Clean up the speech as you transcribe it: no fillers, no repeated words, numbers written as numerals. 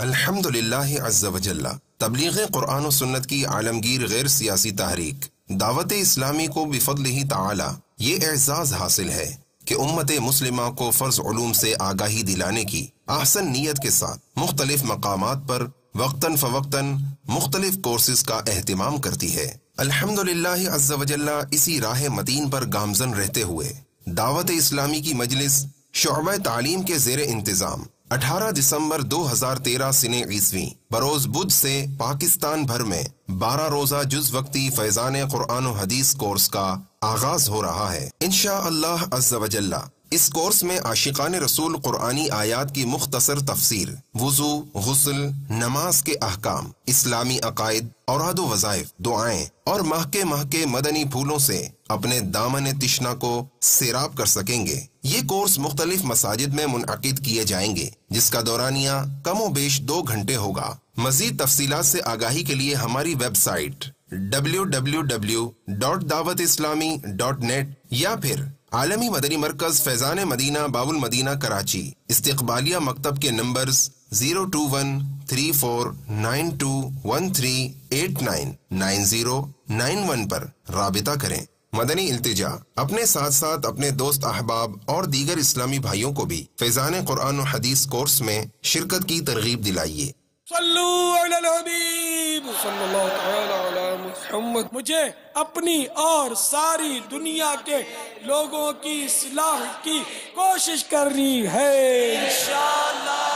الحمدللہ عز و جل تبلیغ قرآن و سنت کی عالمگیر غیر سیاسی تحریک دعوت اسلامی کو بفضلہ تعالی یہ اعزاز حاصل ہے کہ امت مسلمہ کو فرض علوم سے آگاہی دلانے کی احسن نیت کے ساتھ مختلف مقامات پر وقتاً فوقتاً مختلف کورسز کا اہتمام کرتی ہے۔ الحمدللہ عز و جل اسی راہ متین پر گامزن رہتے ہوئے دعوت اسلامی کی مجلس شعبہ تعلیم کے زیر انتظام 18 دسمبر 2013 سنہ عیسوی بروز بدھ سے پاکستان بھر میں 12 روزہ جز وقتی فیضان قرآن و حدیث کورس کا آغاز ہو رہا ہے۔ انشاءاللہ عز و جل اس کورس میں عاشقان رسول قرآنی آیات کی مختصر تفسیر، وضو، غسل، نماز کے احکام، اسلامی عقائد، اوراد و وظائف، دعائیں اور مہکے مہکے مدنی پھولوں سے اپنے دامن تشنا کو سیراب کر سکیں گے۔ یہ کورس مختلف مساجد میں منعقد کیے جائیں گے جس کا دورانیہ کم و بیش 2 گھنٹے ہوگا۔ مزید تفصیلات سے آگاہی کے لیے ہماری ویب سائٹ www.dawatislami.net یا پھر عالمی مدنی مرکز فیضان مدینہ باب المدینہ کراچی استقبالیہ مکتب کے نمبرز 021349213899091 پر رابطہ کریں۔ مدنی التجا اپنے ساتھ ساتھ اپنے دوست احباب اور دیگر اسلامی بھائیوں کو بھی فیضان قرآن و حدیث کورس میں شرکت کی ترغیب دلائیے۔ صلو علی الحبیب صلی اللہ تعالی علی محمد۔ مجھے اپنی اور ساری دنیا کے لوگوں کی اصلاح کی کوشش کرنی ہے انشاءاللہ۔